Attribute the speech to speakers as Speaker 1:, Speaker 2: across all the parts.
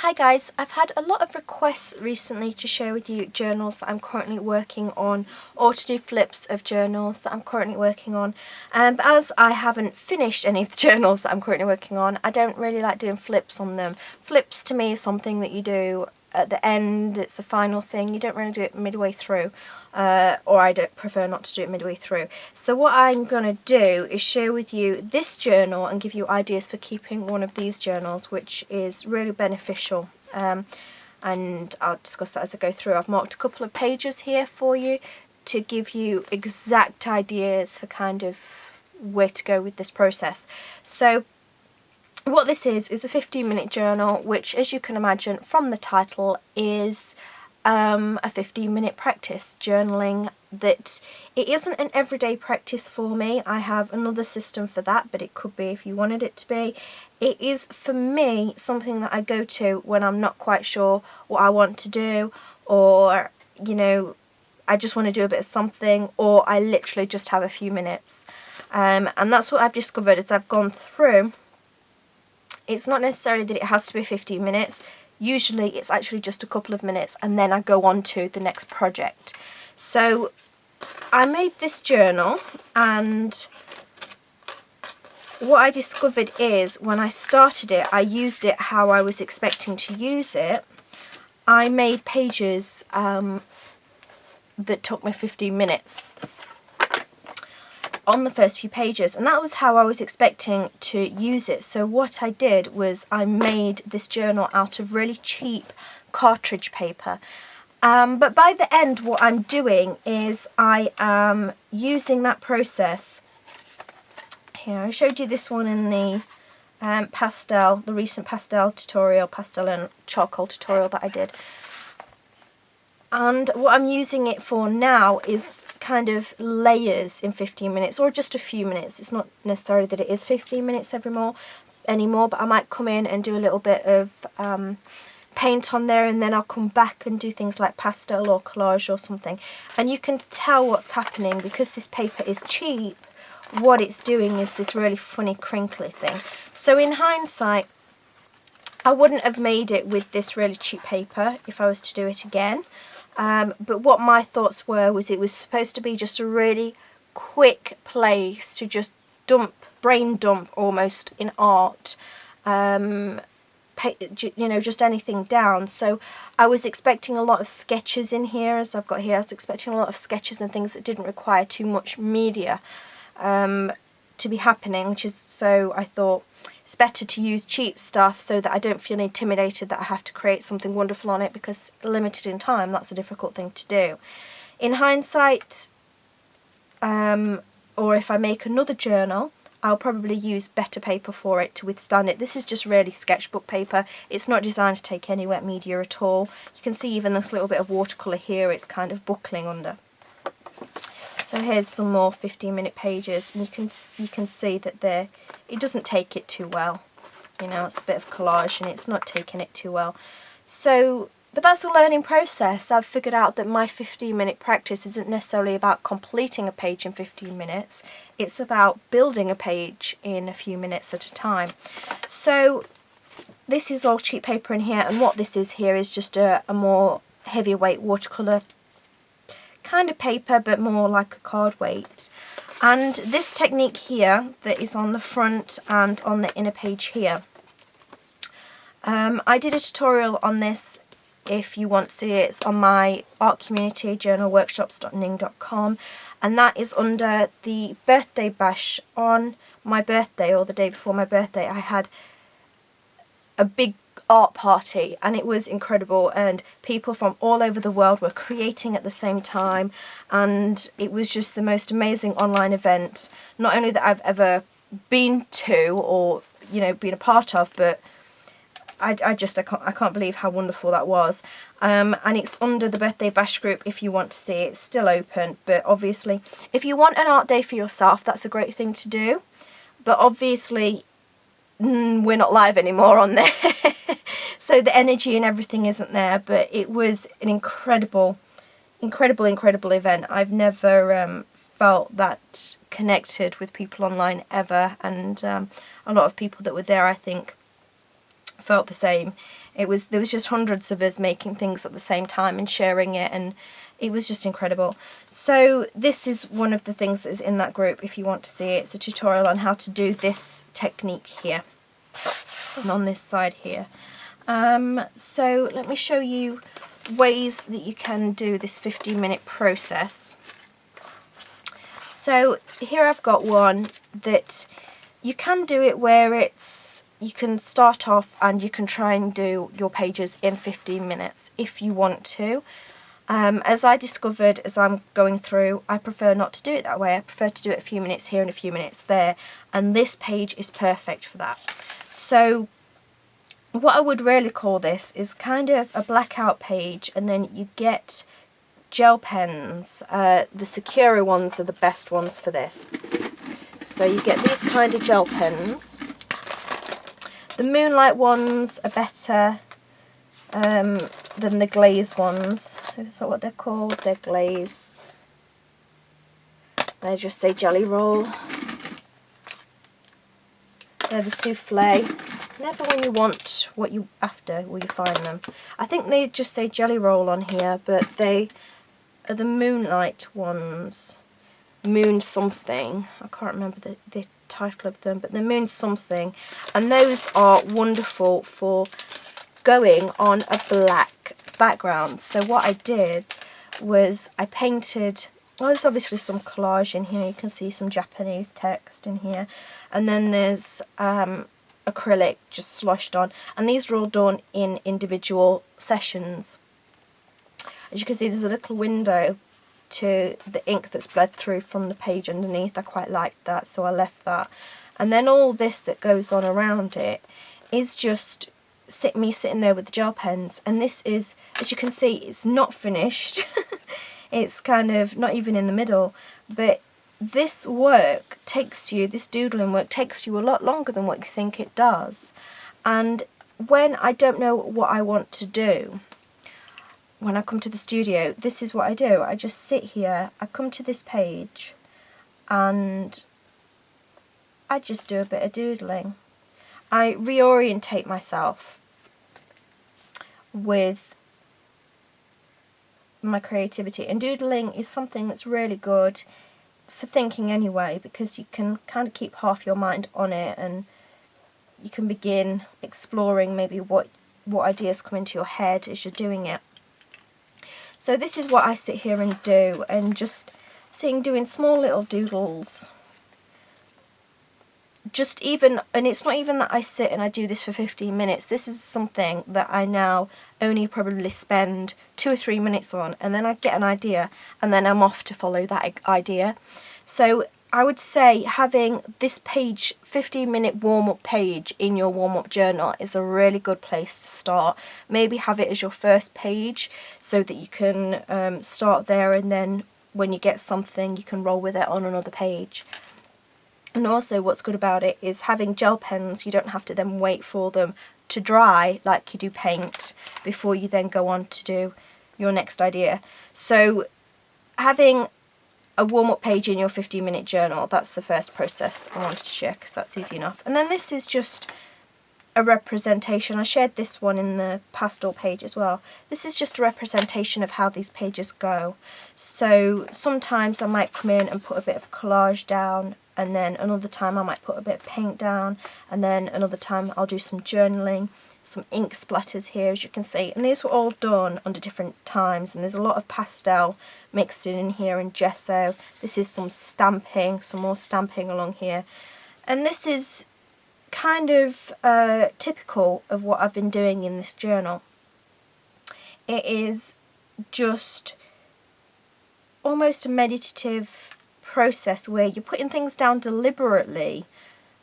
Speaker 1: Hi guys, I've had a lot of requests recently to share with you journals that I'm currently working on, or to do flips of journals that I'm currently working on. But as I haven't finished any of the journals that I'm currently working on, I don't really like doing flips on them. Flips to me is something that you do at the end, it's a final thing, you don't really do it midway through, or I don't prefer not to do it midway through. So what I'm going to do is share with you this journal and give you ideas for keeping one of these journals, which is really beneficial, and I'll discuss that as I go through. I've marked a couple of pages here for you to give you exact ideas for kind of where to go with this process. So what this is a 15-minute journal, which, as you can imagine from the title, is a 15-minute practice journaling. That it isn't an everyday practice for me. I have another system for that, but it could be if you wanted it to be. It is, for me, something that I go to when I'm not quite sure what I want to do, or, you know, I just want to do a bit of something, or I literally just have a few minutes. And that's what I've discovered as I've gone through. It's not necessarily that it has to be 15 minutes. Usually it's actually just a couple of minutes, and then I go on to the next project. So I made this journal, and what I discovered is when I started it, I used it how I was expecting to use it. I made pages that took me 15 minutes on the first few pages, and that was how I was expecting to use it. So what I did was I made this journal out of really cheap cartridge paper, but by the end what I'm doing is I am using that process here. I showed you this one in the the recent pastel and charcoal tutorial that I did. And what I'm using it for now is kind of layers in 15 minutes, or just a few minutes. It's not necessarily that it is 15 minutes anymore, but I might come in and do a little bit of paint on there, and then I'll come back and do things like pastel or collage or something. And you can tell what's happening because this paper is cheap. What it's doing is this really funny crinkly thing. So in hindsight, I wouldn't have made it with this really cheap paper if I was to do it again. But what my thoughts were was it was supposed to be just a really quick place to just brain dump almost in art, you know, just anything down. So I was expecting a lot of sketches in here, as I've got here. I was expecting a lot of sketches and things that didn't require too much media to be happening, which is, so I thought it's better to use cheap stuff so that I don't feel intimidated that I have to create something wonderful on it, because limited in time, that's a difficult thing to do. In hindsight, or if I make another journal, I'll probably use better paper for it to withstand it. This is just really sketchbook paper. It's not designed to take any wet media at all. You can see even this little bit of watercolour here, it's kind of buckling under. So here's some more 15-minute pages, and you can see that it doesn't take it too well. You know, it's a bit of collage and it's not taking it too well. So, but that's a learning process. I've figured out that my 15-minute practice isn't necessarily about completing a page in 15 minutes. It's about building a page in a few minutes at a time. So this is all cheap paper in here, and what this is here is just a more heavyweight watercolour kind of paper, but more like a card weight. And this technique here that is on the front and on the inner page here, I did a tutorial on this. If you want to see it, it's on my art community, journalworkshops.ning.com, and that is under the birthday bash. On my birthday, or the day before my birthday, I had a big art party, and it was incredible, and people from all over the world were creating at the same time, and it was just the most amazing online event, not only that I've ever been to or, you know, been a part of, but I can't believe how wonderful that was. And it's under the Birthday Bash group if you want to see it. It's still open, but obviously if you want an art day for yourself, that's a great thing to do, but obviously we're not live anymore on there. So the energy and everything isn't there, but it was an incredible event. I've never felt that connected with people online ever, and a lot of people that were there, I think, felt the same. There was just hundreds of us making things at the same time and sharing it, and it was just incredible. So this is one of the things that is in that group if you want to see it. It's a tutorial on how to do this technique here and on this side here. So let me show you ways that you can do this 15-minute process. So here I've got one that you can do it where you can start off and you can try and do your pages in 15 minutes if you want to. As I discovered as I'm going through, I prefer not to do it that way. I prefer to do it a few minutes here and a few minutes there, and this page is perfect for that. So what I would really call this is kind of a blackout page, and then you get gel pens. The Sakura ones are the best ones for this. So you get these kind of gel pens. The Moonlight ones are better than the glaze ones. Is that what they're called? They're glaze. They just say jelly roll. They're the souffle. Never when you want what you after will you find them. I think they just say jelly roll on here, but they are the Moonlight ones. Moon something. I can't remember the title of them, but the Moon something. And those are wonderful for going on a black background. So what I did was I painted, well, there's obviously some collage in here. You can see some Japanese text in here. And then there's acrylic just sloshed on. And these are all done in individual sessions. As you can see, there's a little window to the ink that's bled through from the page underneath. I quite liked that, so I left that. And then all this that goes on around it is just me sitting there with the gel pens. And this is, as you can see, it's not finished. It's kind of not even in the middle, but this work takes you, this doodling work takes you a lot longer than what you think it does. And when I don't know what I want to do, when I come to the studio, this is what I do. I just sit here, I come to this page, and I just do a bit of doodling. I reorientate myself with my creativity, and doodling is something that's really good for thinking anyway, because you can kind of keep half your mind on it, and you can begin exploring maybe what ideas come into your head as you're doing it. So this is what I sit here and do, and just doing small little doodles. Just even, and it's not even that I sit and I do this for 15 minutes. This is something that I now only probably spend 2 or 3 minutes on, and then I get an idea, and then I'm off to follow that idea. So I would say having this page, 15-minute warm-up page in your warm-up journal is a really good place to start. Maybe have it as your first page so that you can start there, and then when you get something you can roll with it on another page. And also what's good about it is having gel pens, you don't have to then wait for them to dry like you do paint before you then go on to do your next idea. So having a warm-up page in your 15-minute journal, that's the first process I wanted to share because that's easy enough. And then this is just a representation. I shared this one in the pastel page as well. This is just a representation of how these pages go. So sometimes I might come in and put a bit of collage down, and then another time I might put a bit of paint down, and then another time I'll do some journaling, some ink splatters here as you can see, and these were all done under different times, and there's a lot of pastel mixed in here and gesso. This is some stamping, some more stamping along here, and this is kind of typical of what I've been doing in this journal. It is just almost a meditative process where you're putting things down deliberately,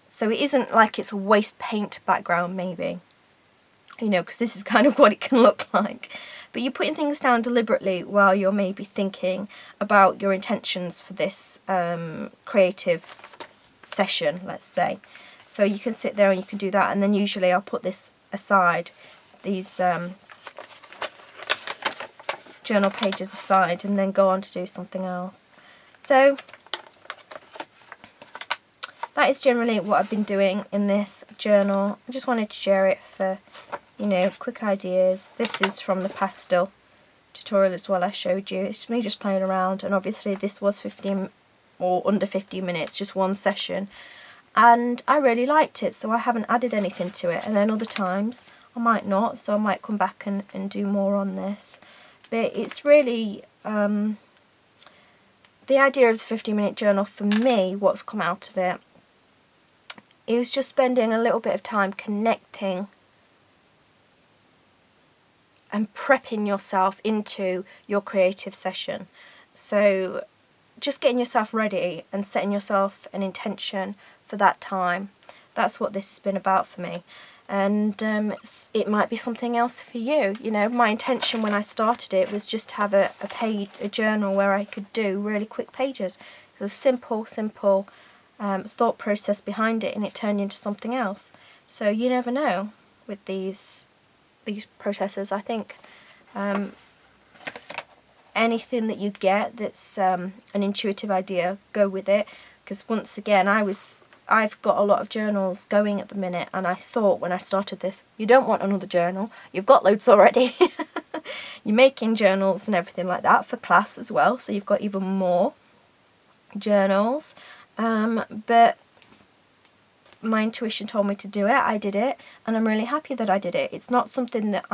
Speaker 1: so it isn't like it's a waste paint background maybe, you know, because this is kind of what it can look like, but you're putting things down deliberately while you're maybe thinking about your intentions for this creative session, let's say. So you can sit there and you can do that, and then usually I'll put this aside, these journal pages aside, and then go on to do something else. So that is generally what I've been doing in this journal. I just wanted to share it for, you know, quick ideas. This is from the pastel tutorial as well I showed you. It's me just playing around, and obviously this was 15 or under 15 minutes, just one session, and I really liked it, so I haven't added anything to it. And then other times I might not, so I might come back and do more on this. But it's really the idea of the 15-minute journal for me, what's come out of it, it was just spending a little bit of time connecting and prepping yourself into your creative session. So just getting yourself ready and setting yourself an intention for that time. That's what this has been about for me. And it might be something else for you. You know, my intention when I started it was just to have a journal where I could do really quick pages. There's a simple thought process behind it, and it turned into something else. So you never know with these processes. I think anything that you get that's an intuitive idea, go with it. Because once again, I've got a lot of journals going at the minute, and I thought when I started this, you don't want another journal, you've got loads already. You're making journals and everything like that for class as well, so you've got even more journals. But my intuition told me to do it, I did it, and I'm really happy that I did it. It's not something that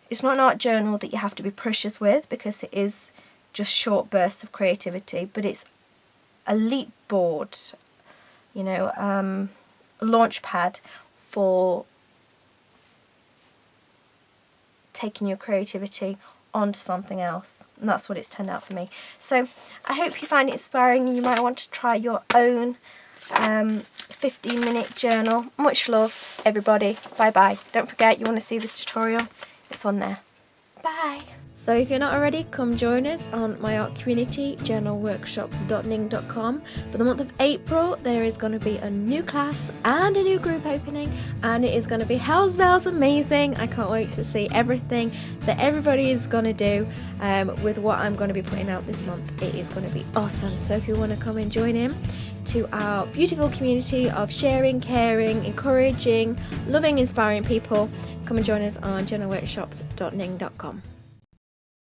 Speaker 1: it's not an art journal that you have to be precious with, because it is just short bursts of creativity, but it's a leap board, you know, a launch pad for taking your creativity onto something else, and that's what it's turned out for me. So I hope you find it inspiring, and you might want to try your own 15-minute journal. Much love, everybody. Bye bye. Don't forget, you want to see this tutorial, it's on there. Bye. So if you're not already, come join us on my art community, journalworkshops.ning.com. For the month of April, there is going to be a new class and a new group opening, and it is going to be hell's bells amazing. I can't wait to see everything that everybody is going to do with what I'm going to be putting out this month. It is going to be awesome. So if you want to come and join in to our beautiful community of sharing, caring, encouraging, loving, inspiring people, come and join us on journalworkshops.ning.com.